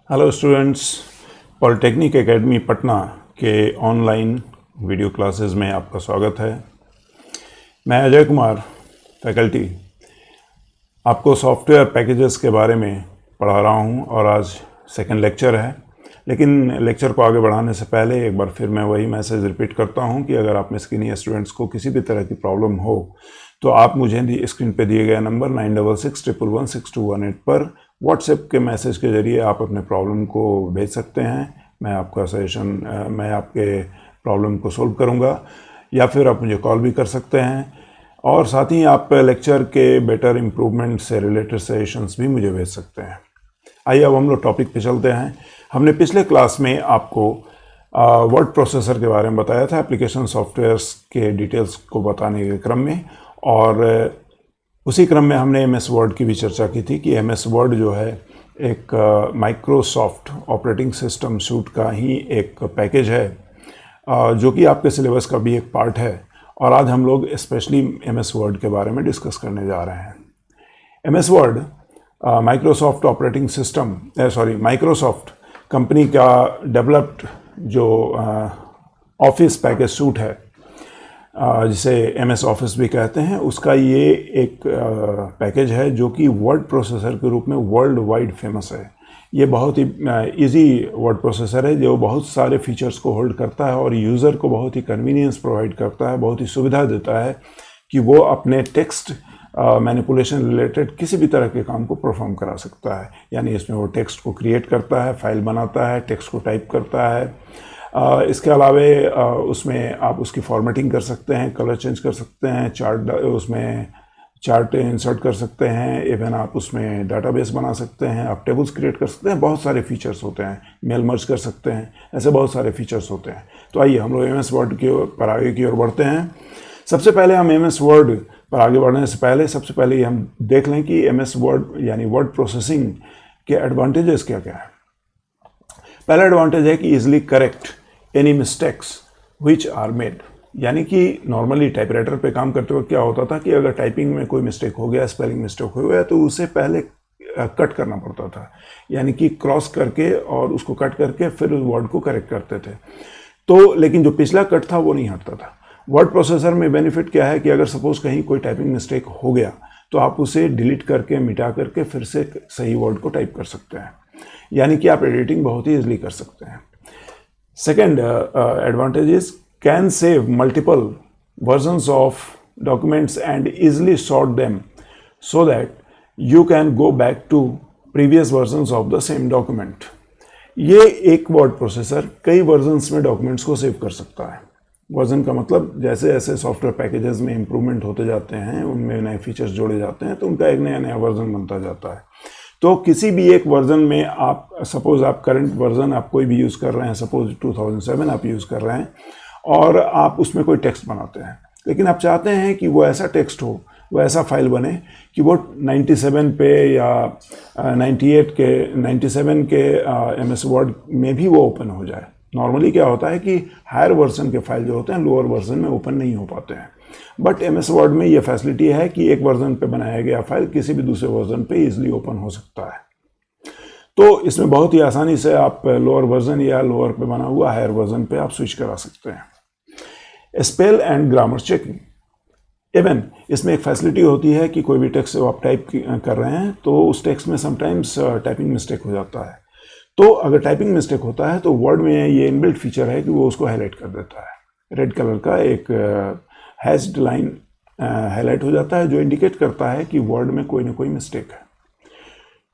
Hello students, polytechnic academy Patna के online video classes में आपका स्वागत है। मैं अजय कुमार, फैकल्टी, आपको सॉफ्टवेयर पैकेजेस के बारे में पढ़ा रहा हूं और आज सेकंड लेक्चर है। लेकिन लेक्चर को आगे बढ़ाने से पहले एक बार फिर मैं वही मैसेज रिपीट करता हूं कि अगर आप में से किन्हीं स्टूडेंट्स को किसी भी तरह की प्रॉब्लम हो तो आप मुझे स्क्रीन पे दिए गए नंबर 9661116218 पर व्हाट्सएप के मैसेज के ज़रिए आप अपने प्रॉब्लम को भेज सकते हैं। मैं आपके प्रॉब्लम को सोल्व करूंगा, या फिर आप मुझे कॉल भी कर सकते हैं। और साथ ही आप लेक्चर के बेटर इम्प्रूवमेंट से रिलेटेड सजेशंस भी मुझे भेज सकते हैं। आइए अब हम लोग टॉपिक पे चलते हैं। हमने पिछले क्लास में आपको वर्ड प्रोसेसर के बारे में बताया था, एप्लीकेशन सॉफ्टवेयर्स के डिटेल्स को बताने के क्रम में, और उसी क्रम में हमने MS वर्ड की भी चर्चा की थी कि MS वर्ड जो है एक माइक्रोसॉफ्ट ऑपरेटिंग सिस्टम सूट का ही एक पैकेज है, जो कि आपके सिलेबस का भी एक पार्ट है। और आज हम लोग स्पेशली MS वर्ड के बारे में डिस्कस करने जा रहे हैं। MS वर्ड माइक्रोसॉफ्ट कंपनी का डेवलप्ड जो ऑफिस पैकेज सूट है, जिसे MS ऑफिस भी कहते हैं, उसका ये एक पैकेज है जो कि वर्ड प्रोसेसर के रूप में वर्ल्ड वाइड फेमस है। ये बहुत ही इजी वर्ड प्रोसेसर है जो बहुत सारे फीचर्स को होल्ड करता है और यूज़र को बहुत ही कन्वीनियंस प्रोवाइड करता है, बहुत ही सुविधा देता है कि वो अपने टेक्स्ट मैनिपुलेशन रिलेटेड किसी भी तरह के काम को परफॉर्म करा सकता है। यानी इसमें वो टेक्स्ट को क्रिएट करता है, फाइल बनाता है, टेक्स्ट को टाइप करता है। इसके अलावा उसमें आप उसकी फॉर्मेटिंग कर सकते हैं, कलर चेंज कर सकते हैं, चार्ट इंसर्ट कर सकते हैं, इवन आप उसमें डाटाबेस बना सकते हैं, आप टेबल्स क्रिएट कर सकते हैं। बहुत सारे फीचर्स होते हैं, मेल मर्ज कर सकते हैं, ऐसे बहुत सारे फीचर्स होते हैं। तो आइए हम लोग MS वर्ड पर आगे की ओर बढ़ते हैं। सबसे पहले हम MS वर्ड पर आगे बढ़ने से पहले सबसे पहले हम देख लें कि MS वर्ड यानी वर्ड प्रोसेसिंग के एडवांटेजेस क्या क्या है। पहला एडवांटेज है कि easily correct any mistakes which are made. यानी कि नॉर्मली टाइपराइटर पे काम करते वक्त क्या होता था कि अगर टाइपिंग में कोई मिस्टेक हो गया, स्पेलिंग मिस्टेक हो गया, तो उसे पहले कट करना पड़ता था, यानी कि क्रॉस करके और उसको कट करके फिर उस वर्ड को करेक्ट करते थे। तो लेकिन जो पिछला कट था वो नहीं हटता था। वर्ड प्रोसेसर में बेनिफिट क्या है कि अगर सपोज कहीं कोई टाइपिंग मिस्टेक हो गया तो आप उसे डिलीट करके, मिटा करके फिर से सही वर्ड को टाइप कर सकते हैं। यानी कि आप एडिटिंग बहुत ही ईजिली कर सकते हैं। Second advantage is can save multiple versions of documents and easily sort them so that you can go back to previous versions of the same document. ये एक वर्ड प्रोसेसर कई वर्जन्स में documents को save कर सकता है। Version का मतलब जैसे जैसे सॉफ्टवेयर पैकेजेस में इम्प्रूवमेंट होते जाते हैं, उनमें नए फीचर्स जोड़े जाते हैं, तो उनका एक नया नया वर्जन बनता जाता है। तो किसी भी एक वर्जन में आप सपोज आप करंट वर्जन आप कोई भी यूज़ कर रहे हैं, सपोज 2007 आप यूज़ कर रहे हैं और आप उसमें कोई टेक्स्ट बनाते हैं, लेकिन आप चाहते हैं कि वो ऐसा टेक्स्ट हो, वो ऐसा फाइल बने कि वो 97 पे या 97 के MS वर्ड में भी वो ओपन हो जाए। नॉर्मली क्या होता है कि हायर वर्जन के फाइल जो होते हैं लोअर वर्जन में ओपन नहीं हो पाते हैं, बट MS वर्ड में ये फैसिलिटी है कि एक वर्जन पे बनाया गया फाइल किसी भी दूसरे वर्जन पे इजीली ओपन हो सकता है। तो इसमें बहुत ही आसानी से आप लोअर वर्जन या लोअर पे बना हुआ हायर वर्जन पे आप स्विच करा सकते हैं। Spell and grammar checking, even इसमें एक फैसिलिटी होती है कि कोई भी टेक्स्ट आप टाइप कर रहे हैं तो उस टेक्स्ट में समटाइम्स टाइपिंग मिस्टेक हो जाता है। तो अगर टाइपिंग मिस्टेक होता है तो वर्ड में ये इनबिल्ट फीचर है कि वो उसको हाईलाइट कर देता है। रेड कलर का एक हैश्ड लाइन हाईलाइट हो जाता है जो इंडिकेट करता है कि वर्ड में कोई ना कोई मिस्टेक है,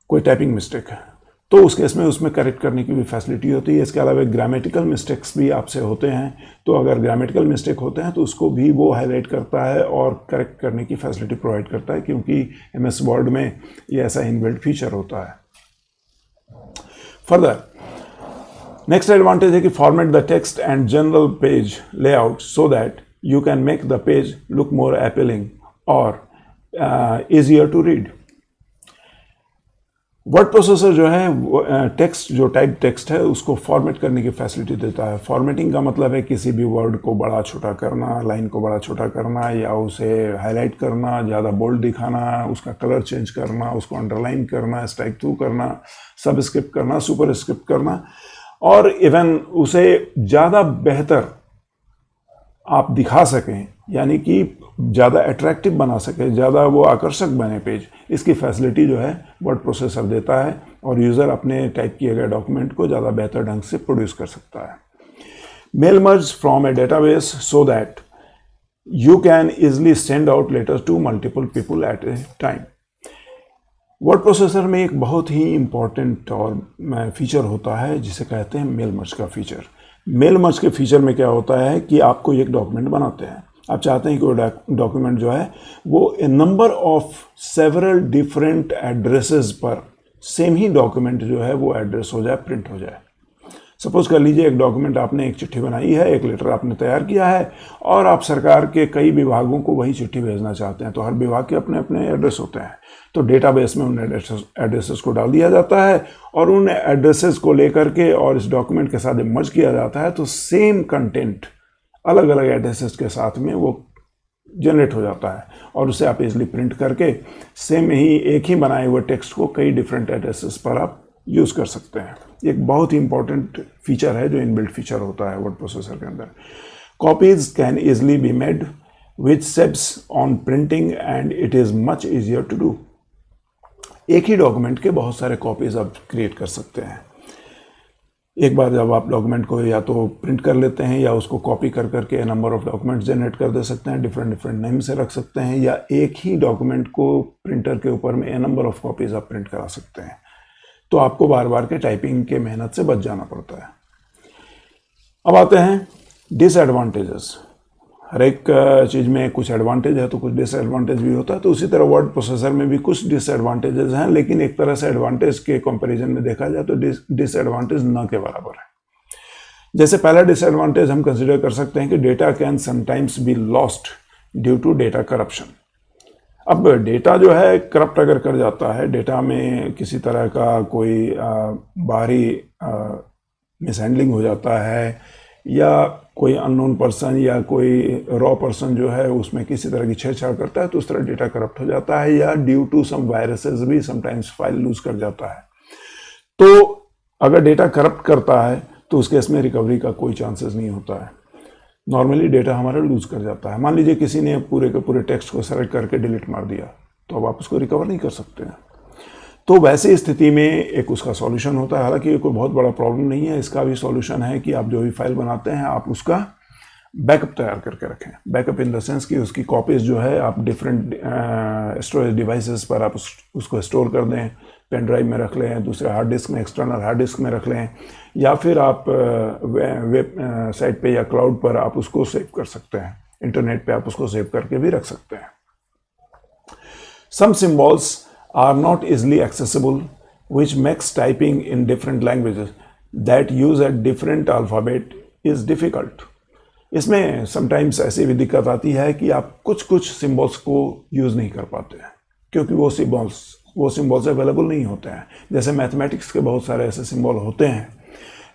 कोई टाइपिंग मिस्टेक है। तो उस केस में उसमें करेक्ट करने की भी फैसिलिटी होती है। इसके अलावा ग्रामेटिकल मिस्टेक्स भी आपसे होते हैं, तो अगर ग्रामेटिकल मिस्टेक होते हैं तो उसको भी वो हाईलाइट करता है और करेक्ट करने की फैसिलिटी प्रोवाइड करता है, क्योंकि MS वर्ड में ये ऐसा इनबिल्ट फीचर होता है। फर्दर नेक्स्ट एडवांटेज है कि format the text and general page layout so that you can make the page look more appealing or easier to read. Word processor जो है टेक्स्ट जो टाइप टेक्स्ट है उसको format करने की फैसिलिटी देता है। फॉर्मेटिंग का मतलब है किसी भी वर्ड को बड़ा छोटा करना, लाइन को बड़ा छोटा करना, या उसे हाईलाइट करना, ज़्यादा बोल्ड दिखाना, उसका कलर चेंज करना, उसको अंडरलाइन करना, स्ट्राइक थ्रू करना, सबस्क्रिप्ट करना, सुपर स्क्रिप्ट करना, और इवन उसे ज़्यादा बेहतर आप दिखा सकें, यानी कि ज़्यादा अट्रैक्टिव बना सके, ज़्यादा वो आकर्षक बने पेज, इसकी फैसिलिटी जो है वर्ड प्रोसेसर देता है और यूज़र अपने टाइप किए गए डॉक्यूमेंट को ज़्यादा बेहतर ढंग से प्रोड्यूस कर सकता है। Mail merge from a database so that you can easily send out letters to multiple people at a time. Word processor में एक बहुत ही इंपॉर्टेंट और फीचर होता है जिसे कहते हैं मेल मर्ज का फीचर। मेल मर्ज के फीचर में क्या होता है कि आपको एक डॉक्यूमेंट बनाते हैं, आप चाहते हैं कि वो डॉक्यूमेंट जो है वो a number of several different addresses पर सेम ही डॉक्यूमेंट जो है वो एड्रेस हो जाए, प्रिंट हो जाए। सपोज कर लीजिए एक डॉक्यूमेंट आपने एक चिट्ठी बनाई है, एक लेटर आपने तैयार किया है और आप सरकार के कई विभागों को वही चिट्ठी भेजना चाहते हैं, तो हर विभाग के अपने अपने एड्रेस होते हैं, तो डेटाबेस में उन एड्रेसेस को डाल दिया जाता है और उन एड्रेसेस को लेकर के और इस डॉक्यूमेंट के साथ मर्ज किया जाता है, तो सेम कंटेंट अलग अलग एड्रेसेस के साथ में वो जनरेट हो जाता है और उसे आप इजीली प्रिंट करके सेम ही एक ही बनाए हुए टेक्स्ट को कई डिफरेंट एड्रेसेस पर आप यूज़ कर सकते हैं। एक बहुत ही इंपॉर्टेंट फीचर है जो इनबिल्ट फीचर होता है वर्ड प्रोसेसर के अंदर। Copies can easily be made which saves on printing and it is much easier to do. एक ही डॉक्यूमेंट के बहुत सारे कॉपीज आप क्रिएट कर सकते हैं। एक बार जब आप डॉक्यूमेंट को या तो प्रिंट कर लेते हैं या उसको कॉपी कर करके नंबर ऑफ डॉक्यूमेंट्स जनरेट कर दे सकते हैं, डिफरेंट डिफरेंट नेम से रख सकते हैं, या एक ही डॉक्यूमेंट को प्रिंटर के ऊपर में नंबर ऑफ कॉपीज आप प्रिंट करा सकते हैं, तो आपको बार बार के टाइपिंग के मेहनत से बच जाना पड़ता है। अब आते हैं डिसएडवांटेजेस। हर एक चीज़ में कुछ एडवांटेज है तो कुछ डिसएडवांटेज भी होता है, तो उसी तरह वर्ड प्रोसेसर में भी कुछ डिसएडवांटेजेस हैं, लेकिन एक तरह से एडवांटेज के कंपैरिजन में देखा जाए तो डिसएडवांटेज न के बराबर है। जैसे पहला डिसएडवांटेज हम कंसिडर कर सकते हैं कि data can sometimes be lost due to data corruption. अब डेटा जो है करप्ट अगर कर जाता है, डेटा में किसी तरह का कोई बाहरी मिसहैंडलिंग हो जाता है, या कोई अननोन पर्सन या कोई रॉ पर्सन जो है उसमें किसी तरह की छेड़छाड़ करता है, तो उस तरह डेटा करप्ट हो जाता है, या ड्यू टू सम वायरसेस भी समटाइम्स फाइल लूज कर जाता है। तो अगर डेटा करप्ट करता है तो उस केस में रिकवरी का कोई चांसेस नहीं होता है। नॉर्मली डेटा हमारा लूज कर जाता है। मान लीजिए किसी ने पूरे के पूरे टेक्स्ट को सेलेक्ट करके डिलीट मार दिया, तो अब आप उसको रिकवर नहीं कर सकते हैं। तो वैसी स्थिति में एक उसका सॉल्यूशन होता है। हालांकि ये कोई बहुत बड़ा प्रॉब्लम नहीं है, इसका भी सॉल्यूशन है कि आप जो भी फाइल बनाते हैं आप उसका बैकअप तैयार करके रखें। बैकअप इन द सेंस कि उसकी कॉपीज़ जो है आप डिफरेंट स्टोरेज डिवाइसेस पर आप उसको स्टोर कर दें, पेन ड्राइव में रख लें, दूसरे हार्ड डिस्क में, एक्सटर्नल हार्ड डिस्क में रख लें, या फिर आप वेब साइट पे या क्लाउड पर आप उसको सेव कर सकते हैं, इंटरनेट पे आप उसको सेव करके भी रख सकते हैं। सम symbols are not easily accessible, which makes typing in different languages that use a different alphabet is difficult. इसमें sometimes ऐसी भी दिक्कत आती है कि आप कुछ कुछ सिम्बॉल्स को यूज़ नहीं कर पाते हैं क्योंकि वो सिम्बॉल्स अवेलेबल नहीं होते हैं। जैसे मैथमेटिक्स के बहुत सारे ऐसे सिम्बॉल होते हैं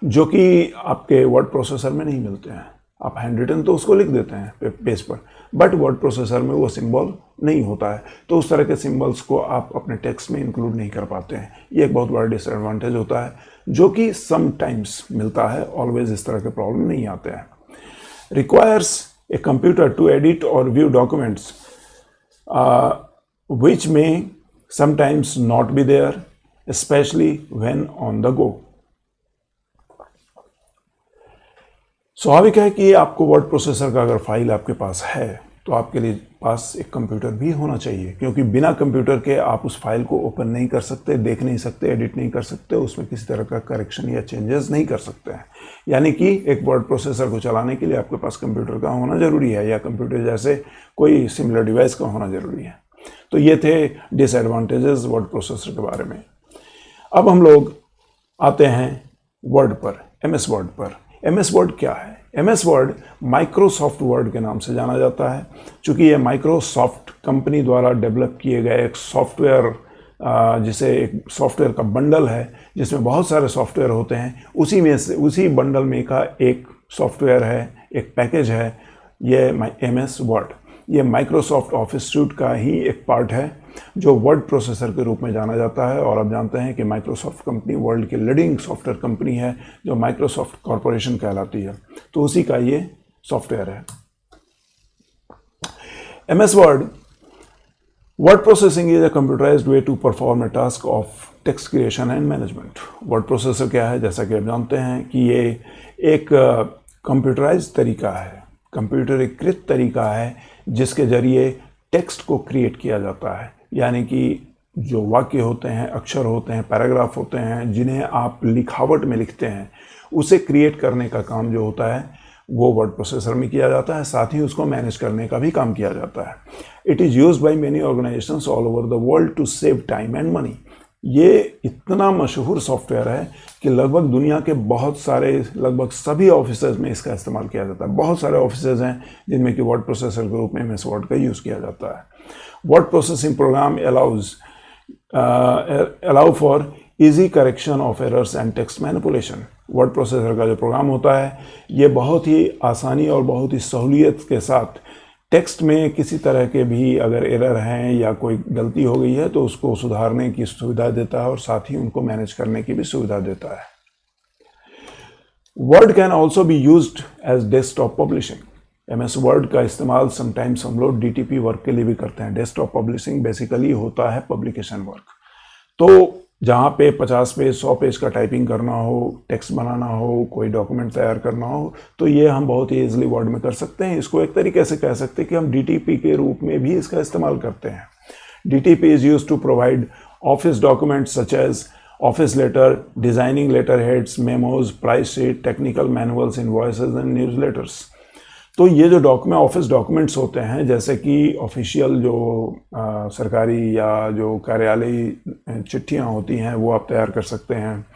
जो कि आपके वर्ड प्रोसेसर में नहीं मिलते हैं। आप हैंड रिटन तो उसको लिख देते हैं पेज पर, बट वर्ड प्रोसेसर में वो सिंबल नहीं होता है, तो उस तरह के सिंबल्स को आप अपने टेक्स्ट में इंक्लूड नहीं कर पाते हैं। ये एक बहुत बड़ा डिसएडवांटेज होता है जो कि समटाइम्स मिलता है, ऑलवेज इस तरह के प्रॉब्लम नहीं आते हैं। Requires a computer to edit और व्यू डॉक्यूमेंट्स विच में sometimes not be there, specially when on the go. स्वाभाविक है कि आपको वर्ड प्रोसेसर का अगर फाइल आपके पास है तो आपके लिए पास एक कंप्यूटर भी होना चाहिए, क्योंकि बिना कंप्यूटर के आप उस फाइल को ओपन नहीं कर सकते, देख नहीं सकते, एडिट नहीं कर सकते, उसमें किसी तरह का करेक्शन या चेंजेस नहीं कर सकते हैं। यानी कि एक वर्ड प्रोसेसर को चलाने के लिए आपके पास कंप्यूटर का होना ज़रूरी है, या कंप्यूटर जैसे कोई सिमिलर डिवाइस का होना ज़रूरी है। तो ये थे डिसएडवांटेजेस वर्ड प्रोसेसर के बारे में। अब हम लोग आते हैं वर्ड पर, MS वर्ड पर। MS वर्ड क्या है? MS वर्ड माइक्रोसॉफ्ट वर्ड के नाम से जाना जाता है। चूँकि ये माइक्रोसॉफ्ट कंपनी द्वारा डेवलप किए गए एक सॉफ्टवेयर जिसे एक सॉफ्टवेयर का बंडल है जिसमें बहुत सारे सॉफ्टवेयर होते हैं, उसी में से उसी बंडल में का एक सॉफ्टवेयर है, एक पैकेज है, ये MS वर्ड। ये माइक्रोसॉफ्ट ऑफिस सूट का ही एक पार्ट है जो वर्ड प्रोसेसर के रूप में जाना जाता है। और आप जानते हैं कि माइक्रोसॉफ्ट कंपनी वर्ल्ड की लीडिंग सॉफ्टवेयर कंपनी है जो माइक्रोसॉफ्ट कॉरपोरेशन कहलाती है, तो उसी का ये सॉफ्टवेयर है। MS Word processing is a computerized way to perform a task of text creation and management. Word processor क्या है, जैसा कि आप जानते हैं कि ये एक कंप्यूटराइज्ड तरीका है, कंप्यूटरीकृत तरीका है जिसके जरिए टेक्स्ट को क्रिएट किया जाता है। यानी कि जो वाक्य होते हैं, अक्षर होते हैं, पैराग्राफ होते हैं, जिन्हें आप लिखावट में लिखते हैं, उसे क्रिएट करने का काम जो होता है वो वर्ड प्रोसेसर में किया जाता है। साथ ही उसको मैनेज करने का भी काम किया जाता है। It is used by many organisations all over the world to save time and money. ये इतना मशहूर सॉफ्टवेयर है कि लगभग दुनिया के बहुत सारे, लगभग सभी ऑफिसेज में इसका इस्तेमाल किया जाता है। बहुत सारे ऑफिसेज हैं जिनमें कि वर्ड प्रोसेसर के रूप में MS वर्ड का यूज़ किया जाता है। Word processing program allow for easy correction of errors and text manipulation. Word processor का जो प्रोग्राम होता है ये बहुत ही आसानी और बहुत ही सहूलियत के साथ टेक्स्ट में किसी तरह के भी अगर एरर हैं या कोई गलती हो गई है तो उसको सुधारने की सुविधा देता है और साथ ही उनको मैनेज करने की भी सुविधा देता है। Word can also be used as desktop publishing. MS Word का इस्तेमाल समटाइम्स हम लोग DTP वर्क के लिए भी करते हैं। डेस्कटॉप पब्लिशिंग बेसिकली होता है पब्लिकेशन वर्क। तो जहाँ पे 50 पेज 100 पेज का टाइपिंग करना हो, टेक्स्ट बनाना हो, कोई डॉक्यूमेंट तैयार करना हो, तो ये हम बहुत ही ईजिली वर्ड में कर सकते हैं। इसको एक तरीके से कह सकते हैं कि हम DTP के रूप में भी इसका इस्तेमाल करते हैं। DTP is used to provide office documents such as office letter, designing letter heads, memos, price sheet, technical manuals, invoices and news letters. तो ये जो ऑफिस डॉक्यूमेंट्स होते हैं, जैसे कि ऑफिशियल जो सरकारी या जो कार्यालयी चिट्ठियाँ होती हैं वो आप तैयार कर सकते हैं।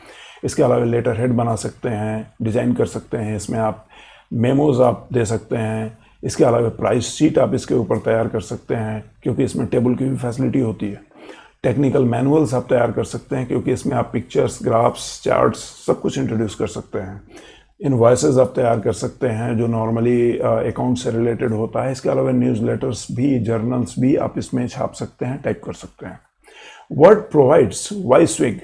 इसके अलावा लेटर हेड बना सकते हैं, डिज़ाइन कर सकते हैं, इसमें आप मेमोज आप दे सकते हैं। इसके अलावा प्राइस शीट आप इसके ऊपर तैयार कर सकते हैं क्योंकि इसमें टेबल की भी फैसिलिटी होती है। टेक्निकल मैनुअल्स आप तैयार कर सकते हैं क्योंकि इसमें आप पिक्चर्स, ग्राफ्स, चार्ट्स सब कुछ इंट्रोड्यूस कर सकते हैं। इनवॉइसेस आप तैयार कर सकते हैं जो नॉर्मली अकाउंट से रिलेटेड होता है। इसके अलावा न्यूज़ लेटर्स भी, जर्नल्स भी आप इसमें छाप सकते हैं, टाइप कर सकते हैं। Word provides WYSIWYG,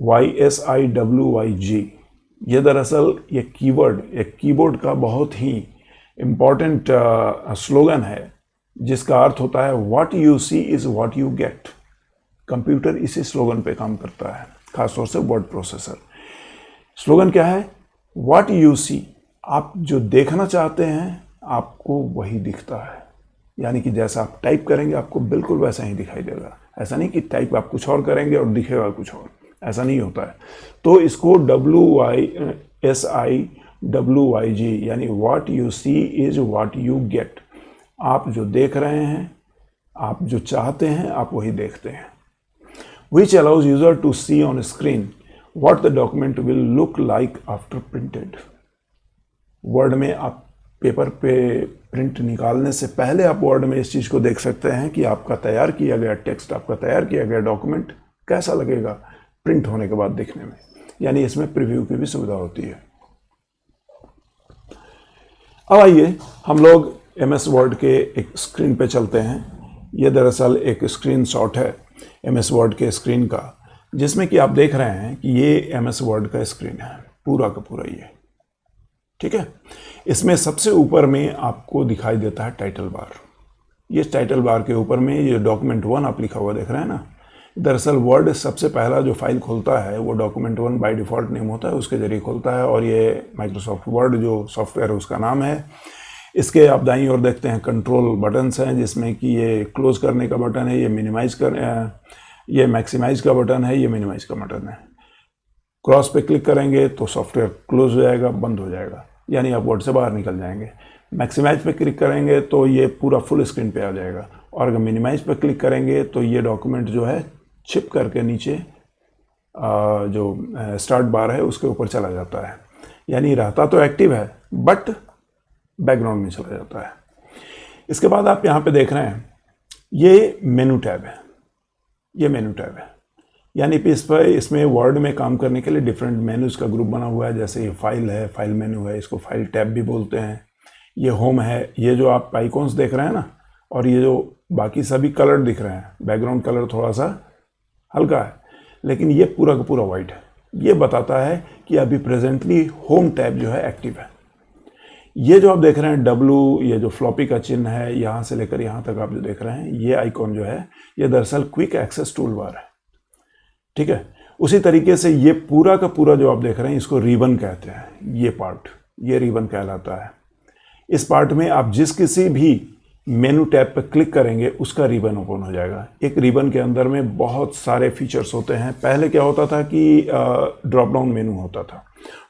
WYSIWYG। ये दरअसल ये कीवर्ड, एक कीबोर्ड का बहुत ही इम्पॉर्टेंट स्लोगन है जिसका अर्थ होता है what you see is what you get. Computer इसी स्लोगन पे काम करता है, खासतौर से वर्ड प्रोसेसर। स्लोगन क्या है? व्हाट यू सी, आप जो देखना चाहते हैं आपको वही दिखता है। यानी कि जैसा आप टाइप करेंगे आपको बिल्कुल वैसा ही दिखाई देगा। ऐसा नहीं कि टाइप आप कुछ और करेंगे और दिखेगा कुछ और, ऐसा नहीं होता है। तो इसको WYSIWYG यानी what you see is what you get. आप जो देख रहे हैं, आप जो चाहते हैं, आप वही देखते हैं। Which allows user to see on screen what the document will look like after printed। Word में आप पेपर पे प्रिंट निकालने से पहले आप वर्ड में इस चीज़ को देख सकते हैं कि आपका तैयार किया गया टेक्स्ट, आपका तैयार किया गया डॉक्यूमेंट कैसा लगेगा प्रिंट होने के बाद देखने में। यानी इसमें प्रीव्यू की भी सुविधा होती है। अब आइए हम लोग MS वर्ड के एक स्क्रीन पे चलते हैं। ये दरअसल एक स्क्रीनशॉट है MS वर्ड के स्क्रीन का, जिसमें कि आप देख रहे हैं कि ये MS वर्ड का स्क्रीन है, पूरा का पूरा ये, ठीक है। इसमें सबसे ऊपर में आपको दिखाई देता है टाइटल बार। ये टाइटल बार के ऊपर में ये डॉक्यूमेंट 1 आप लिखा हुआ देख रहे हैं ना। दरअसल वर्ड सबसे पहला जो फाइल खोलता है वो डॉक्यूमेंट 1 बाय डिफ़ॉल्ट नेम होता है, उसके जरिए खोलता है। और ये माइक्रोसॉफ्ट वर्ड जो सॉफ्टवेयर है उसका नाम है। इसके आप दाईं ओर देखते हैं कंट्रोल बटन्स हैं, जिसमें कि ये क्लोज करने का बटन है, ये ये मैक्सिमाइज का बटन है, ये मिनिमाइज का बटन है। क्रॉस पे क्लिक करेंगे तो सॉफ्टवेयर क्लोज हो जाएगा, बंद हो जाएगा, यानी आप वर्ड से बाहर निकल जाएंगे। मैक्सिमाइज पे क्लिक करेंगे तो ये पूरा फुल स्क्रीन पे आ जाएगा। और अगर मिनिमाइज पे क्लिक करेंगे तो ये डॉक्यूमेंट जो है छिप करके नीचे जो स्टार्ट बार है उसके ऊपर चला जाता है। यानी रहता तो एक्टिव है बट बैकग्राउंड में चला जाता है। इसके बाद आप यहाँ पे देख रहे हैं ये मेनू टैब है। ये मेनू टैब है। यानी कि इसमें वर्ड में काम करने के लिए डिफरेंट मेनूज़ का ग्रुप बना हुआ है। जैसे ये फाइल है, फाइल मेनू है, इसको फाइल टैब भी बोलते हैं। ये होम है, ये जो आप आइकॉन्स देख रहे हैं ना, और ये जो बाकी सभी कलर दिख रहे हैं, बैकग्राउंड कलर थोड़ा सा हल्का है, लेकिन ये पूरा का पूरा वाइट है। ये बताता है कि अभी प्रेजेंटली होम टैब जो है एक्टिव है। ये जो आप देख रहे हैं W, ये जो फ्लॉपी का चिन्ह है, यहाँ से लेकर यहाँ तक आप जो देख रहे हैं, ये आइकॉन जो है ये दरअसल क्विक एक्सेस टूल बार है। ठीक है, उसी तरीके से ये पूरा का पूरा जो आप देख रहे हैं इसको रिबन कहते हैं। ये पार्ट, ये रिबन कहलाता है। इस पार्ट में आप जिस किसी भी मेनू टैब पर क्लिक करेंगे उसका रिबन ओपन हो जाएगा। एक रिबन के अंदर में बहुत सारे फीचर्स होते हैं। पहले क्या होता था कि ड्रॉप डाउन मेनू होता था।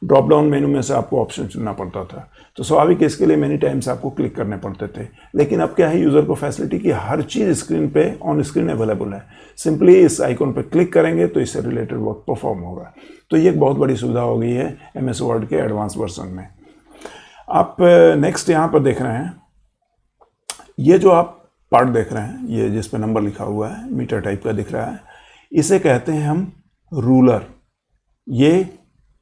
ड्रॉप डाउन मेनू में से आपको ऑप्शन चुनना पड़ता था, तो स्वाभाविक इसके लिए मेनी टाइम्स आपको क्लिक करने पड़ते थे। लेकिन अब क्या है, यूज़र को फैसिलिटी की हर चीज़ स्क्रीन पे ऑन स्क्रीन अवेलेबल है। सिंपली इस आइकॉन पर क्लिक करेंगे तो इससे रिलेटेड वर्क परफॉर्म होगा। तो ये एक बहुत बड़ी सुविधा हो गई है MS वर्ड के एडवांस वर्जन में। आप नेक्स्ट यहाँ पर देख रहे हैं, ये जो आप पार्ट देख रहे हैं, ये जिस पे नंबर लिखा हुआ है, मीटर टाइप का दिख रहा है, इसे कहते हैं हम रूलर। ये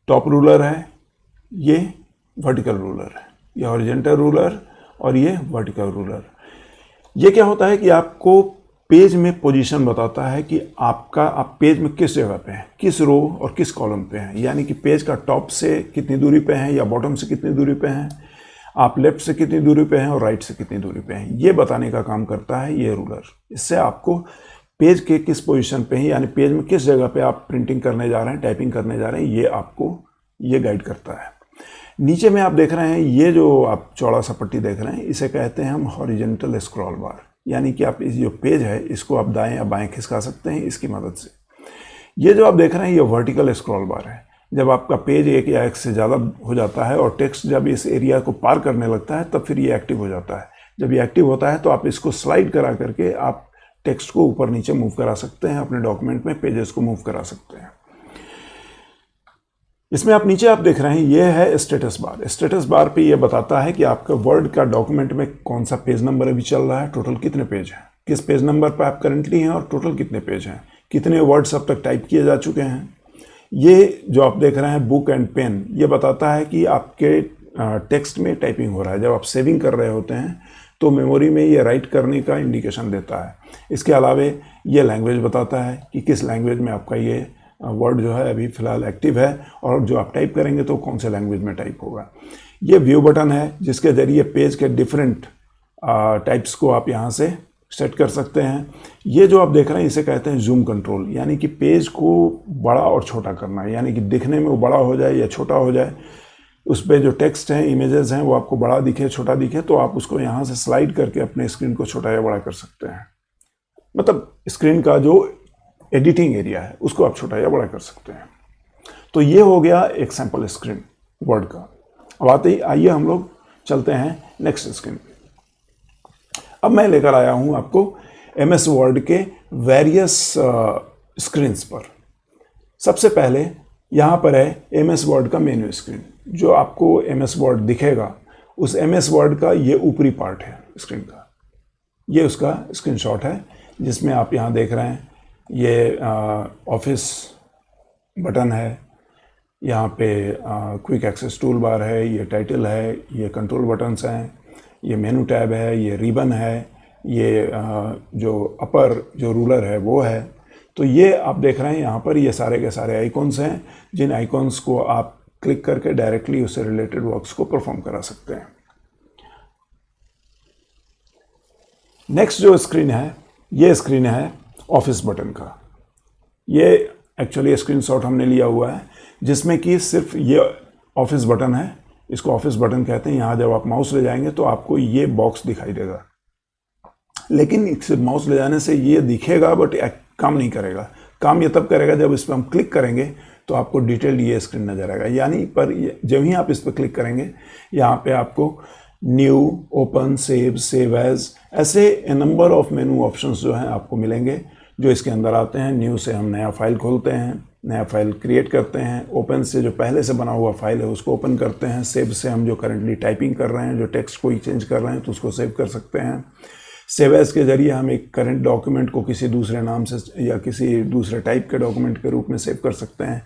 टॉप रूलर है, ये वर्टिकल रूलर है, ये हॉरिजॉन्टल रूलर और ये वर्टिकल रूलर। ये क्या होता है कि आपको पेज में पोजीशन बताता है कि आप पेज में किस जगह पे हैं, किस रो और किस कॉलम पे हैं। यानी कि पेज का टॉप से कितनी दूरी पे हैं या बॉटम से कितनी दूरी पे हैं, आप लेफ्ट से कितनी दूरी पे हैं और राइट से कितनी दूरी पे हैं, ये बताने का काम करता है ये रूलर। इससे आपको पेज के किस पोजीशन पे हैं, यानी पेज में किस जगह पे आप प्रिंटिंग करने जा रहे हैं, टाइपिंग करने जा रहे हैं, ये आपको ये गाइड करता है। नीचे में आप देख रहे हैं, ये जो आप चौड़ा सा पट्टी देख रहे हैं, इसे कहते हैं हम हॉरिजॉन्टल स्क्रॉल बार। यानी कि आप इस जो पेज है इसको आप दाएं या बाएं खिसका सकते हैं इसकी मदद से। ये जो आप देख रहे हैं ये वर्टिकल स्क्रॉल बार है। जब आपका पेज एक या एक से ज़्यादा हो जाता है और टेक्स्ट जब इस एरिया को पार करने लगता है तब फिर ये एक्टिव हो जाता है। जब ये एक्टिव होता है तो आप इसको स्लाइड करा करके आप टेक्स्ट को ऊपर नीचे मूव करा सकते हैं, अपने डॉक्यूमेंट में पेजेस को मूव करा सकते हैं। इसमें आप नीचे आप देख रहे हैं ये है स्टेटस बार। स्टेटस बार पे ये बताता है कि आपका वर्ड का डॉक्यूमेंट में कौन सा पेज नंबर अभी चल रहा है, टोटल कितने पेज हैं, किस पेज नंबर पर आप करंटली हैं और टोटल कितने पेज हैं, कितने वर्ड्स अब तक टाइप किए जा चुके हैं। ये जो आप देख रहे हैं बुक एंड पेन, ये बताता है कि आपके टेक्स्ट में टाइपिंग हो रहा है। जब आप सेविंग कर रहे होते हैं तो मेमोरी में ये राइट करने का इंडिकेशन देता है। इसके अलावा ये लैंग्वेज बताता है कि किस लैंग्वेज में आपका ये वर्ड जो है अभी फ़िलहाल एक्टिव है और जो आप टाइप करेंगे तो कौन से लैंग्वेज में टाइप होगा। ये व्यू बटन है जिसके ज़रिए पेज के डिफरेंट टाइप्स को आप यहाँ से सेट कर सकते हैं। ये जो आप देख रहे हैं इसे कहते हैं जूम कंट्रोल, यानी कि पेज को बड़ा और छोटा करना है, यानी कि दिखने में वो बड़ा हो जाए या छोटा हो जाए। उस पर जो टेक्स्ट हैं, इमेजेस हैं, वो आपको बड़ा दिखे छोटा दिखे तो आप उसको यहाँ से स्लाइड करके अपने स्क्रीन को छोटा या बड़ा कर सकते हैं। मतलब स्क्रीन का जो एडिटिंग एरिया है उसको आप छोटा या बड़ा कर सकते हैं। तो ये हो गया एक सैम्पल स्क्रीन वर्ड का। अब आइए हम लोग चलते हैं नेक्स्ट स्क्रीन पे। अब मैं लेकर आया हूं आपको MS वर्ड के वेरियस स्क्रीन्स पर। सबसे पहले यहाँ पर है MS वर्ड का मेन्यू स्क्रीन। जो आपको MS वर्ड दिखेगा उस MS वर्ड का ये ऊपरी पार्ट है स्क्रीन का, ये उसका स्क्रीनशॉट है जिसमें आप यहाँ देख रहे हैं ये ऑफिस बटन है, यहाँ पे क्विक एक्सेस टूल बार है, ये टाइटल है, ये कंट्रोल बटन्स हैं, ये मेनू टैब है, ये रिबन है, ये जो अपर जो रूलर है वो है। तो ये आप देख रहे हैं यहाँ पर ये सारे के सारे आइकॉन्स हैं जिन आइकॉन्स को आप क्लिक करके डायरेक्टली उससे रिलेटेड वर्क्स को परफॉर्म करा सकते हैं। नेक्स्ट जो स्क्रीन है ये स्क्रीन है ऑफिस बटन का। ये एक्चुअली स्क्रीनशॉट हमने लिया हुआ है जिसमें कि सिर्फ ये ऑफिस बटन है, इसको ऑफिस बटन कहते हैं। यहाँ जब आप माउस ले जाएंगे तो आपको ये बॉक्स दिखाई देगा, लेकिन सिर्फ माउस ले जाने से ये दिखेगा बट काम नहीं करेगा। काम ये तब करेगा जब इस पर हम क्लिक करेंगे तो आपको डिटेल्ड ये स्क्रीन नज़र आएगा। यानी पर जब ही आप इस पर क्लिक करेंगे यहाँ पे आपको न्यू, ओपन, सेव एज, ऐसे नंबर ऑफ मेनू ऑप्शंस जो हैं आपको मिलेंगे जो इसके अंदर आते हैं। न्यू से हम नया फाइल खोलते हैं, नया फाइल क्रिएट करते हैं। ओपन से जो पहले से बना हुआ फाइल है उसको ओपन करते हैं। सेव से हम जो करंटली टाइपिंग कर रहे हैं, जो टेक्स्ट को चेंज कर रहे हैं तो उसको सेव कर सकते हैं। सेव एज के जरिए हम एक करंट डॉक्यूमेंट को किसी दूसरे नाम से या किसी दूसरे टाइप के डॉक्यूमेंट के रूप में सेव कर सकते हैं।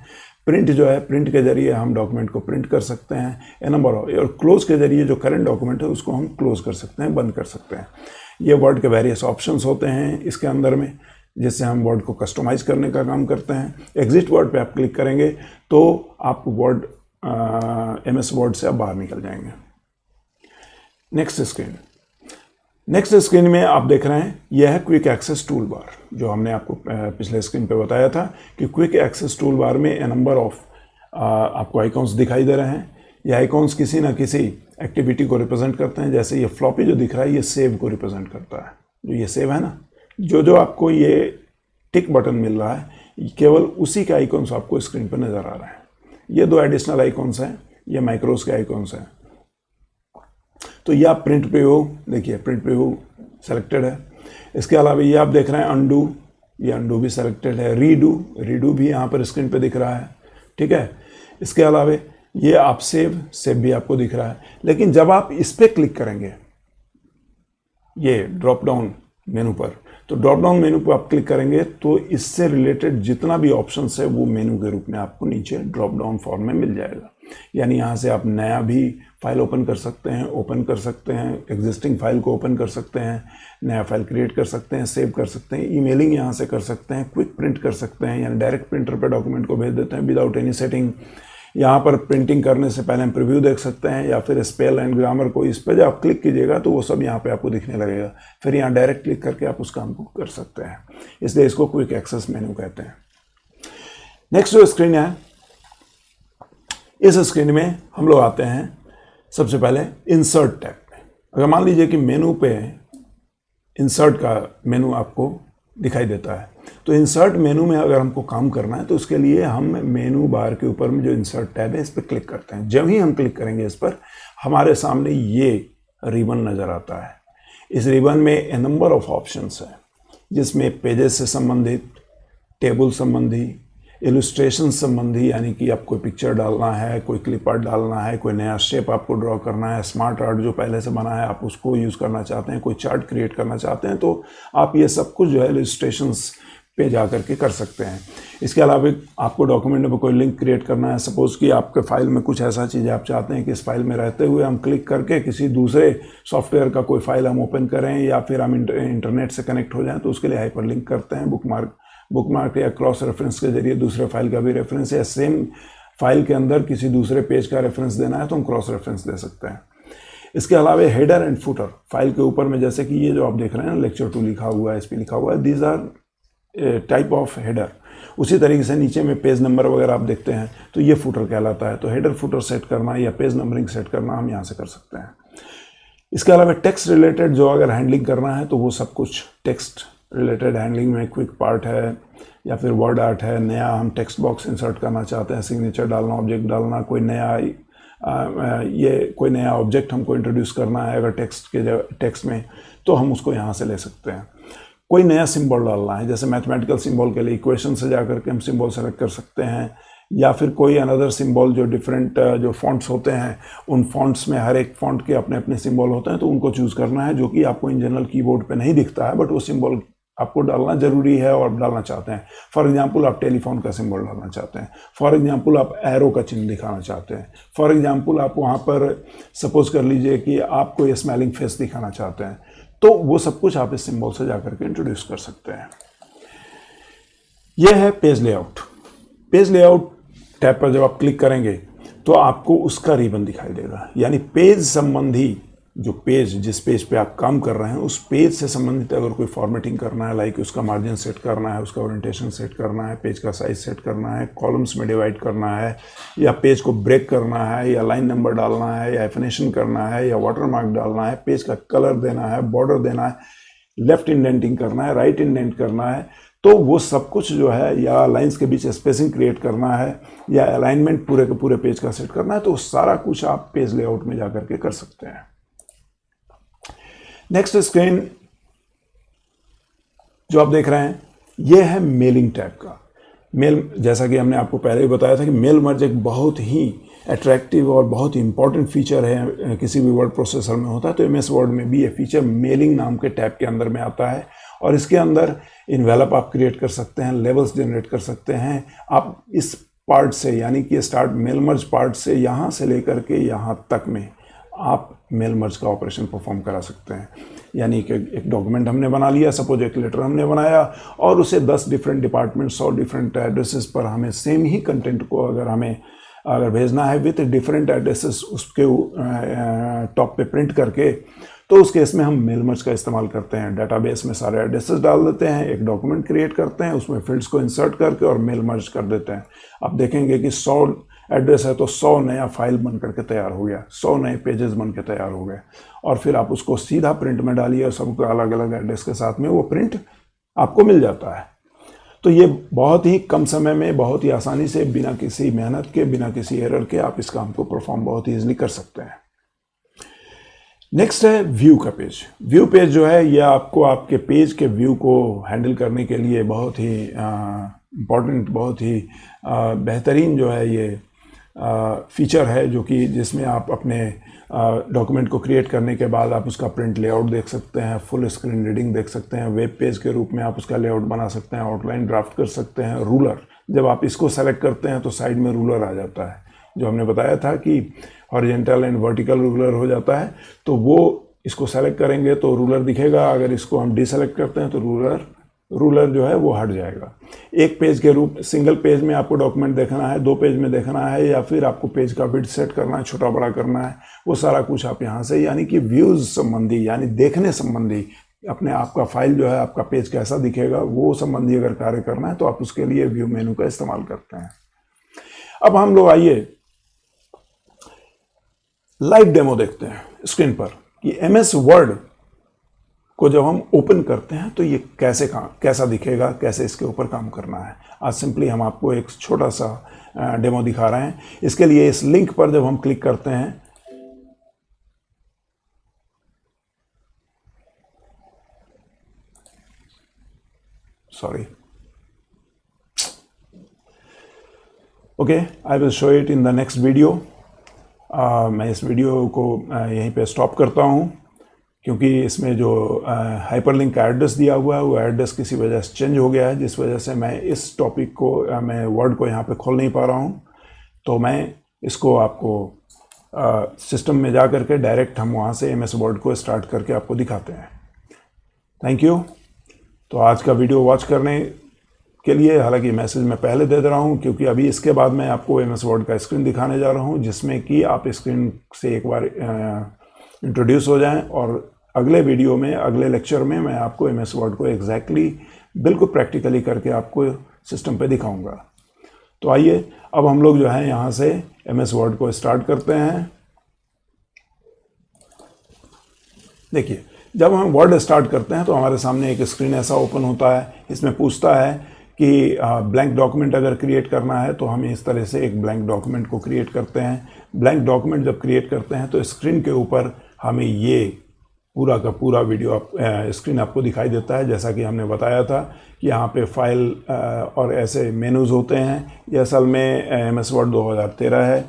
प्रिंट जो है, प्रिंट के जरिए हम डॉक्यूमेंट को प्रिंट कर सकते हैं। ए नंबर ऑफ, और क्लोज के जरिए जो करंट डॉक्यूमेंट है उसको हम क्लोज कर सकते हैं, बंद कर सकते हैं। ये वर्ड के वेरियस ऑप्शंस होते हैं इसके अंदर में, जिससे हम वर्ड को कस्टमाइज करने का काम करते हैं। एग्जिट वर्ड पे आप क्लिक करेंगे तो आप वर्ड MS वर्ड से आप बाहर निकल जाएंगे। नेक्स्ट स्क्रीन में आप देख रहे हैं, यह है क्विक एक्सेस टूल बार, जो हमने आपको पिछले स्क्रीन पे बताया था कि क्विक एक्सेस टूल बार में ए नंबर ऑफ आपको आइकॉन्स दिखाई दे रहे हैं। ये आइकॉन्स किसी ना किसी एक्टिविटी को रिप्रेजेंट करते हैं। जैसे ये फ्लॉपी जो दिख रहा है, ये सेव को रिप्रेजेंट करता है। जो ये सेव है ना, जो आपको ये टिक बटन मिल रहा है, केवल उसी के आइकॉन्स आपको स्क्रीन पर नज़र आ रहे हैं। ये 2 एडिशनल आइकॉन्स हैं, ये माइक्रोस के आइकॉन्स हैं। तो ये आप प्रिंट प्रीव्यू देखिए, प्रिंट प्रीव्यू सेलेक्टेड है। इसके अलावा ये आप देख रहे हैं अनडू, ये अनडू भी सेलेक्टेड है। रीडू भी यहाँ पर स्क्रीन पे दिख रहा है, ठीक है। इसके अलावा ये आप सेव भी आपको दिख रहा है। लेकिन जब आप इस पर क्लिक करेंगे, ये ड्रॉप डाउन मेनू पर, तो ड्रॉप डाउन मेनू पर आप क्लिक करेंगे तो इससे रिलेटेड जितना भी ऑप्शंस है वो मेनू के रूप में आपको नीचे ड्रॉप डाउन फॉर्म में मिल जाएगा। यानी यहाँ से आप नया भी फाइल ओपन कर सकते हैं, एग्जिस्टिंग फाइल को ओपन कर सकते हैं, नया फाइल क्रिएट कर सकते हैं, सेव कर सकते हैं, ईमेलिंग यहाँ से कर सकते हैं, क्विक प्रिंट कर सकते हैं, यानी डायरेक्ट प्रिंटर पे डॉक्यूमेंट को भेज देते हैं विदाउट एनी सेटिंग। यहाँ पर प्रिंटिंग करने से पहले हम प्रीव्यू देख सकते हैं, या फिर स्पेल एंड ग्रामर को इस पर जब आप क्लिक कीजिएगा तो वो सब यहाँ पे आपको दिखने लगेगा। फिर यहाँ डायरेक्ट क्लिक करके आप उस काम को कर सकते हैं, इसलिए इसको क्विक एक्सेस मेनू कहते हैं। नेक्स्ट जो स्क्रीन है, इस स्क्रीन में हम लोग आते हैं सबसे पहले इंसर्ट टैब में। अगर मान लीजिए कि मेनू पे इंसर्ट का मेनू आपको दिखाई देता है, तो इंसर्ट मेनू में अगर हमको काम करना है तो उसके लिए हम मेनू बार के ऊपर में जो इंसर्ट टैब है इस पर क्लिक करते हैं। जब ही हम क्लिक करेंगे इस पर, हमारे सामने ये रिबन नज़र आता है। इस रिबन में ए नंबर ऑफ ऑप्शंस है, जिसमें पेजेस से संबंधित, टेबल संबंधी, इलस्ट्रेशन संबंधी, यानी कि आप कोई पिक्चर डालना है, कोई क्लिप आर्ट डालना है, कोई नया शेप आपको ड्रॉ करना है, स्मार्ट आर्ट जो पहले से बना है आप उसको यूज़ करना चाहते हैं, कोई चार्ट क्रिएट करना चाहते हैं, तो आप ये सब कुछ जो है इलस्ट्रेशंस पे जा करके कर सकते हैं। इसके अलावा आपको डॉक्यूमेंट में कोई लिंक क्रिएट करना है, सपोज़ कि आपके फाइल में कुछ ऐसा चीज़ आप चाहते हैं कि इस फाइल में रहते हुए हम क्लिक करके किसी दूसरे सॉफ्टवेयर का कोई फाइल हम ओपन करें, या फिर हम इंटरनेट से कनेक्ट हो जाएं, तो उसके लिए हाइपर लिंक करते हैं, बुकमार्क या क्रॉस रेफरेंस के जरिए दूसरे फाइल का भी रेफरेंस, या सेम फाइल के अंदर किसी दूसरे पेज का रेफरेंस देना है तो हम क्रॉस रेफरेंस दे सकते हैं। इसके अलावा हेडर एंड फुटर, फाइल के ऊपर में जैसे कि ये जो आप देख रहे हैं ना, लेक्चर 2 लिखा हुआ है, इस पर लिखा हुआ है, these are type of header. उसी तरीके से नीचे में पेज नंबर वगैरह आप देखते हैं तो ये फुटर कहलाता है। तो हेडर फुटर सेट करना या पेज नंबरिंग सेट करना हम यहाँ से कर सकते हैं। इसके अलावा टेक्स्ट रिलेटेड जो अगर हैंडलिंग करना है तो वो सब कुछ टेक्स्ट रिलेटेड हैंडलिंग में क्विक पार्ट है, या फिर वर्ड आर्ट है, नया हम टेक्स्ट बॉक्स इंसर्ट करना चाहते हैं, सिग्नेचर डालना, ऑब्जेक्ट डालना, कोई नया ऑब्जेक्ट हमको इंट्रोड्यूस करना है अगर टेक्स्ट में, तो हम उसको यहाँ से ले सकते हैं। कोई नया सिंबल डालना है, जैसे मैथमेटिकल सिंबल के लिए इक्वेशन से जा करके हम सिंबल सेलेक्ट कर सकते हैं, या फिर कोई अनदर सिंबल जो डिफरेंट जो फॉन्ट्स होते हैं, उन फॉन्ट्स में हर एक फॉन्ट के अपने अपने सिंबल होते हैं, तो उनको चूज़ करना है, जो कि आपको इन जनरल कीबोर्ड पे नहीं दिखता है, बट वो सिंबल आपको डालना जरूरी है और आप डालना चाहते हैं। फॉर एग्जांपल आप टेलीफोन का सिंबल डालना चाहते हैं, फॉर एग्जांपल आप एरो का चिन्ह दिखाना चाहते हैं, फॉर एग्जांपल आप वहाँ पर सपोज कर लीजिए कि आप कोई स्माइलिंग फेस दिखाना चाहते हैं, तो वो सब कुछ आप इस सिंबल से जाकर के इंट्रोड्यूस कर सकते हैं। यह है page layout. Page layout tab पर जब आप क्लिक करेंगे तो आपको उसका रिबन दिखाई देगा, यानी पेज संबंधी जो पेज, जिस पेज पे आप काम कर रहे हैं उस पेज से संबंधित अगर कोई फॉर्मेटिंग करना है, लाइक उसका मार्जिन सेट करना है, उसका ओरिएंटेशन सेट करना है, पेज का साइज सेट करना है, कॉलम्स में डिवाइड करना है, या पेज को ब्रेक करना है, या लाइन नंबर डालना है, या एफिनेशन करना है, या वाटरमार्क डालना है, पेज का कलर देना है, बॉर्डर देना है, लेफ्ट इंडेंटिंग करना है, राइट इंडेंट करना है, तो वो सब कुछ जो है, या लाइंस के बीच स्पेसिंग क्रिएट करना है, या अलाइनमेंट पूरे के पूरे पेज का सेट करना है, तो सारा कुछ आप पेज लेआउट में जाकर के कर सकते हैं। नेक्स्ट स्क्रीन जो आप देख रहे हैं ये है मेलिंग टैब का। मेल, जैसा कि हमने आपको पहले ही बताया था कि मेल मर्ज एक बहुत ही अट्रैक्टिव और बहुत ही इंपॉर्टेंट फीचर है, किसी भी वर्ड प्रोसेसर में होता है, तो MS वर्ड में भी ये फीचर मेलिंग नाम के टैब के अंदर में आता है। और इसके अंदर इन्वेलप आप क्रिएट कर सकते हैं, लेवल्स जनरेट कर सकते हैं। आप इस पार्ट से, यानी कि स्टार्ट मेल मर्ज पार्ट से यहाँ से लेकर के यहाँ तक में आप मेल मर्ज का ऑपरेशन परफॉर्म करा सकते हैं। यानी कि एक डॉक्यूमेंट हमने बना लिया, सपोज एक लेटर हमने बनाया और उसे 10 डिफरेंट डिपार्टमेंट 100 डिफरेंट एड्रेसेस पर हमें सेम ही कंटेंट को अगर भेजना है विथ डिफरेंट एड्रेसेस उसके टॉप पे प्रिंट करके, तो उस केस में हम मेल मर्ज का इस्तेमाल करते हैं। डेटाबेस में सारे एड्रेसेस डाल देते हैं, एक डॉक्यूमेंट क्रिएट करते हैं, उसमें फील्ड्स को इंसर्ट करके और मेल मर्ज कर देते हैं। आप देखेंगे कि 100 एड्रेस है तो 100 नया फाइल बन करके तैयार हो गया, 100 नए पेजेस बन के तैयार हो गए। और फिर आप उसको सीधा प्रिंट में डालिए और सबको अलग अलग एड्रेस के साथ में वो प्रिंट आपको मिल जाता है। तो ये बहुत ही कम समय में, बहुत ही आसानी से, बिना किसी मेहनत के, बिना किसी एरर के आप इस काम को परफॉर्म बहुत ही ईजिली कर सकते हैं। नेक्स्ट है व्यू का पेज। व्यू पेज जो है ये आपको आपके पेज के व्यू को हैंडल करने के लिए बहुत ही इम्पॉर्टेंट, बहुत ही बेहतरीन जो है ये फीचर है, जो कि जिसमें आप अपने डॉक्यूमेंट को क्रिएट करने के बाद आप उसका प्रिंट लेआउट देख सकते हैं, फुल स्क्रीन रीडिंग देख सकते हैं, वेब पेज के रूप में आप उसका लेआउट बना सकते हैं, आउटलाइन ड्राफ्ट कर सकते हैं। रूलर, जब आप इसको सेलेक्ट करते हैं तो साइड में रूलर आ जाता है, जो हमने बताया था कि हॉरिजॉन्टल एंड वर्टिकल रूलर हो जाता है। तो वो इसको सेलेक्ट करेंगे तो रूलर दिखेगा, अगर इसको हम डिसेलेक्ट करते हैं तो रूलर जो है वो हट जाएगा। एक पेज के रूप, सिंगल पेज में आपको डॉक्यूमेंट देखना है, 2 पेज में देखना है, या फिर आपको पेज का विड्थ सेट करना है, छोटा बड़ा करना है, वो सारा कुछ आप यहाँ से, यानी कि व्यूज़ संबंधी, यानी देखने संबंधी, अपने आपका फाइल जो है, आपका पेज कैसा दिखेगा वो संबंधी अगर कार्य करना है तो आप उसके लिए व्यू मेनू का इस्तेमाल करते हैं। अब हम लोग आइए लाइव डेमो देखते हैं स्क्रीन पर कि MS वर्ड को जब हम ओपन करते हैं तो ये कैसा दिखेगा, कैसे इसके ऊपर काम करना है। आज सिंपली हम आपको एक छोटा सा डेमो दिखा रहे हैं। इसके लिए इस लिंक पर जब हम क्लिक करते हैं, sorry, okay, I will show it in the next video. मैं इस वीडियो को यहीं पे स्टॉप करता हूँ, क्योंकि इसमें जो हाइपरलिंक का एड्रेस दिया हुआ है वो एड्रेस किसी वजह से चेंज हो गया है, जिस वजह से मैं इस टॉपिक को, मैं वर्ड को यहाँ पे खोल नहीं पा रहा हूँ। तो मैं इसको आपको सिस्टम में जा करके डायरेक्ट हम वहाँ से MS वर्ड को स्टार्ट करके आपको दिखाते हैं। Thank you. तो आज का वीडियो वॉच करने के लिए, हालांकि मैसेज मैं पहले दे रहा हूं, क्योंकि अभी इसके बाद मैं आपको MS वर्ड का स्क्रीन दिखाने जा रहा हूं, जिसमें कि आप स्क्रीन से एक बार इंट्रोड्यूस हो जाएं, और अगले वीडियो में, अगले लेक्चर में मैं आपको MS वर्ड को एग्जैक्टली बिल्कुल प्रैक्टिकली करके आपको सिस्टम पे दिखाऊंगा। तो आइए अब हम लोग जो है यहाँ से MS वर्ड को स्टार्ट करते हैं। देखिए, जब हम वर्ड स्टार्ट करते हैं तो हमारे सामने एक स्क्रीन ऐसा ओपन होता है। इसमें पूछता है कि ब्लैंक डॉक्यूमेंट अगर क्रिएट करना है तो हम इस तरह से एक ब्लैंक डॉक्यूमेंट को क्रिएट करते हैं। ब्लैंक डॉक्यूमेंट जब क्रिएट करते हैं तो स्क्रीन के ऊपर हमें ये पूरा का पूरा वीडियो स्क्रीन आपको दिखाई देता है। जैसा कि हमने बताया था कि यहाँ पे फाइल और ऐसे मेनूज़ होते हैं। ये असल में MS वर्ड 2013 है,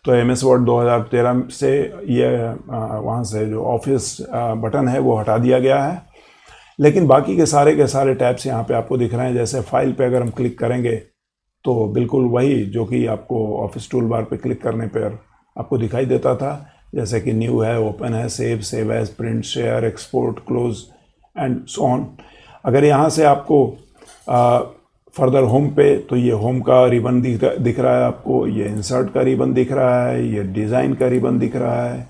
तो MS वर्ड 2013 से ये वहाँ से जो ऑफिस बटन है वो हटा दिया गया है, लेकिन बाकी के सारे टैब्स यहाँ पे आपको दिख रहे हैं। जैसे फाइल पे अगर हम क्लिक करेंगे तो बिल्कुल वही जो कि आपको ऑफिस टूल बार पे क्लिक करने पर आपको दिखाई देता था, जैसे कि न्यू है, ओपन है, save as, print, share, export, close and so on. अगर यहाँ से आपको फर्दर होम पे, तो ये होम का रिबन दिख रहा है आपको, ये इंसर्ट का रिबन दिख रहा है, ये डिज़ाइन का रिबन दिख रहा है,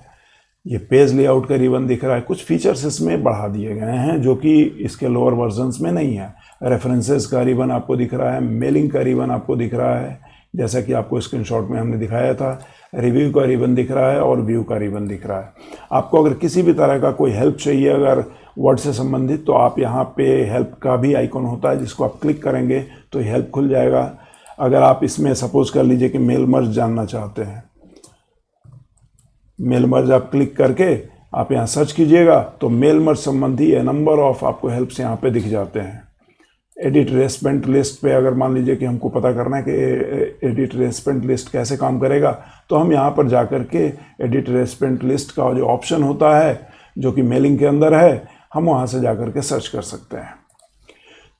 ये पेज लेआउट का रिबन दिख रहा है। कुछ फीचर्स इसमें बढ़ा दिए गए हैं जो कि इसके लोअर वर्जन्स में नहीं है। रेफरेंसेस का रिबन आपको दिख रहा है, मेलिंग का रिबन आपको दिख रहा है, जैसा कि आपको स्क्रीनशॉट में हमने दिखाया था। रिव्यू का रिबन दिख रहा है और व्यू का रिबन दिख रहा है। आपको अगर किसी भी तरह का कोई हेल्प चाहिए अगर वर्ड से संबंधित, तो आप यहाँ पे हेल्प का भी आइकॉन होता है, जिसको आप क्लिक करेंगे तो हेल्प खुल जाएगा। अगर आप इसमें सपोज कर लीजिए कि मेल मर्ज जानना चाहते हैं, मेल मर्ज आप क्लिक करके आप यहाँ सर्च कीजिएगा तो मेल मर्ज संबंधी ए नंबर ऑफ आपको हेल्प्स यहाँ पे दिख जाते हैं। एडिट रेस्पेंट लिस्ट पे अगर मान लीजिए कि हमको पता करना है कि एडिट रेसिपिएंट लिस्ट कैसे काम करेगा, तो हम यहाँ पर जा कर के एडिट रेसिपिएंट लिस्ट का जो ऑप्शन होता है जो कि मेलिंग के अंदर है, हम वहाँ से जा कर के सर्च कर सकते हैं।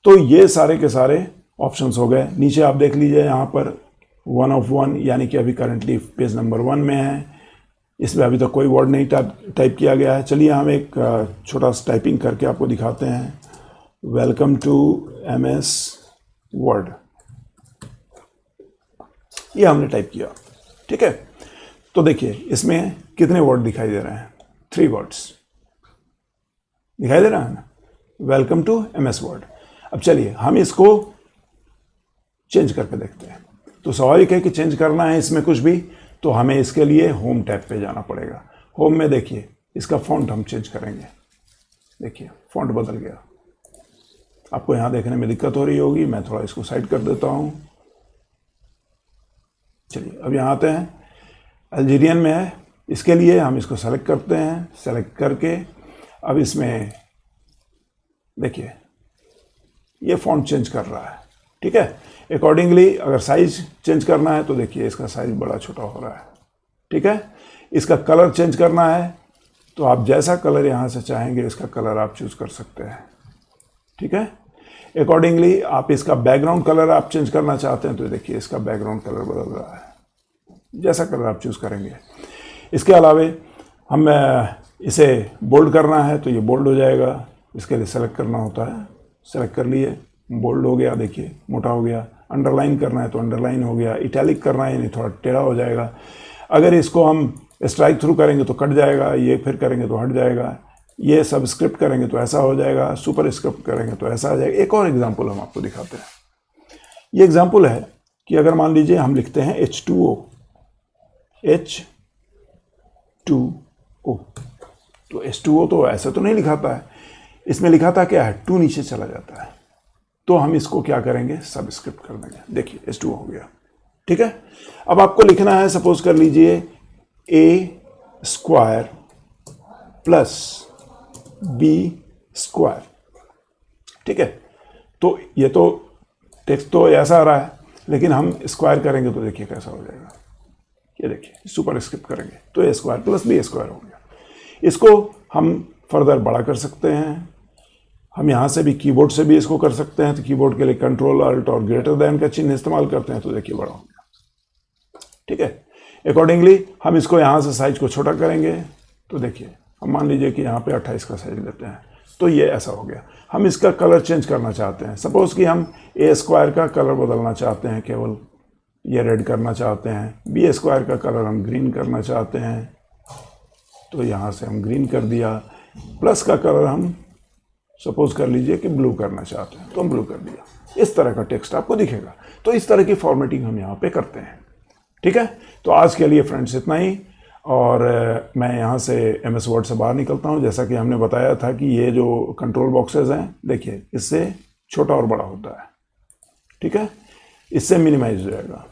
तो ये सारे के सारे ऑप्शंस हो गए। नीचे आप देख लीजिए यहाँ पर 1 of 1 यानी कि अभी करंटली पेज नंबर 1 में है, इसमें अभी तक कोई वर्ड नहीं टाइप किया गया है। चलिए हम एक छोटा सा टाइपिंग करके आपको दिखाते हैं। वेलकम टू MS वर्ड, ये हमने टाइप किया, ठीक है। तो देखिए इसमें कितने वर्ड दिखाई दे रहे हैं, 3 वर्ड्स दिखाई दे रहा है ना, वेलकम टू MS वर्ड। अब चलिए हम इसको चेंज करके देखते हैं। तो स्वाभाविक है कि चेंज करना है इसमें कुछ भी, तो हमें इसके लिए होम टैब पे जाना पड़ेगा। होम में देखिए इसका फॉन्ट हम चेंज करेंगे, देखिए फॉन्ट बदल गया। आपको यहाँ देखने में दिक्कत हो रही होगी, मैं थोड़ा इसको साइड कर देता हूँ। चलिए अब यहाँ आते हैं, अल्जीरियन में है, इसके लिए हम इसको सेलेक्ट करते हैं। सेलेक्ट करके अब इसमें देखिए ये फॉन्ट चेंज कर रहा है, ठीक है। अकॉर्डिंगली अगर साइज चेंज करना है तो देखिए इसका साइज बड़ा छोटा हो रहा है, ठीक है। इसका कलर चेंज करना है तो आप जैसा कलर यहाँ से चाहेंगे इसका कलर आप चूज कर सकते हैं, ठीक है। अकॉर्डिंगली आप इसका बैकग्राउंड कलर आप चेंज करना चाहते हैं तो देखिए इसका बैकग्राउंड कलर बदल रहा है, जैसा कलर आप चूज करेंगे। इसके अलावा हम इसे बोल्ड करना है तो ये बोल्ड हो जाएगा, इसके लिए सेलेक्ट करना होता है। सेलेक्ट कर लिए, बोल्ड हो गया, देखिए मोटा हो गया। अंडरलाइन करना है तो अंडरलाइन हो गया। इटैलिक करना है यानी थोड़ा टेढ़ा हो जाएगा। अगर इसको हम स्ट्राइक थ्रू करेंगे तो कट जाएगा, ये फिर करेंगे तो हट जाएगा, ये सबस्क्रिप्ट करेंगे तो ऐसा हो जाएगा, सुपर स्क्रिप्ट करेंगे तो ऐसा आ जाएगा। एक और एग्जाम्पल हम आपको दिखाते हैं। ये एग्जाम्पल है कि अगर मान लीजिए हम लिखते हैं H2O, तो H2O तो ऐसा तो नहीं लिखाता है, इसमें लिखा था क्या है, 2 नीचे चला जाता है। तो हम इसको क्या करेंगे, सबस्क्रिप्ट कर देंगे। देखिए H2O हो गया, ठीक है। अब आपको लिखना है, सपोज कर लीजिए A² प्लस B², ठीक है। तो ये तो टेक्स्ट तो ऐसा आ रहा है, लेकिन हम स्क्वायर करेंगे तो देखिए कैसा हो जाएगा। ये देखिए सुपर स्क्रिप्ट करेंगे तो A² प्लस B² हो गया। इसको हम फर्दर बड़ा कर सकते हैं। हम यहाँ से भी कीबोर्ड से भी इसको कर सकते हैं। तो कीबोर्ड के लिए कंट्रोल अल्ट और ग्रेटर देन का चिन्ह इस्तेमाल करते हैं तो देखिए बड़ा हो गया, ठीक है। अकॉर्डिंगली हम इसको यहाँ से साइज को छोटा करेंगे तो देखिए हम मान लीजिए कि यहाँ पे 28 का साइज लेते हैं तो ये ऐसा हो गया। हम इसका कलर चेंज करना चाहते हैं, सपोज कि हम A² का कलर बदलना चाहते हैं, केवल ये रेड करना चाहते हैं। B² का कलर हम ग्रीन करना चाहते हैं तो यहाँ से हम ग्रीन कर दिया। प्लस का कलर हम सपोज कर लीजिए कि ब्लू करना चाहते हैं तो हम ब्लू कर दिया। इस तरह का टेक्स्ट आपको दिखेगा। तो इस तरह की फॉर्मेटिंग हम यहाँ पे करते हैं, ठीक है। तो आज के लिए फ्रेंड्स इतना ही, और मैं यहाँ से MS वर्ड से बाहर निकलता हूँ। जैसा कि हमने बताया था कि ये जो कंट्रोल बॉक्सेस हैं, देखिए इससे छोटा और बड़ा होता है, ठीक है। इससे मिनिमाइज हो जाएगा,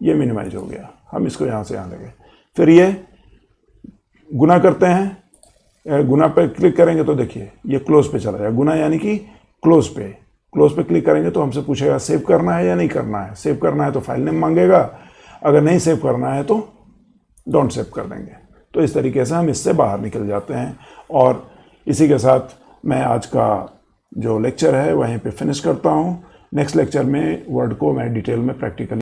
ये मिनिमाइज हो गया। हम इसको यहाँ से यहाँ ले गए। फिर ये गुना करते हैं, गुना पे क्लिक करेंगे तो देखिए ये क्लोज पे चला जाएगा। गुना यानी कि क्लोज पे क्लिक करेंगे तो हमसे पूछेगा सेव करना है या नहीं करना है। सेव करना है तो फाइल नेम मांगेगा, अगर नहीं सेव करना है तो डोंट सेव कर देंगे। तो इस तरीके से हम इससे बाहर निकल जाते हैं। और इसी के साथ मैं आज का जो लेक्चर है वहीं पे फिनिश करता हूँ। नेक्स्ट लेक्चर में वर्ड को मैं डिटेल में प्रैक्टिकली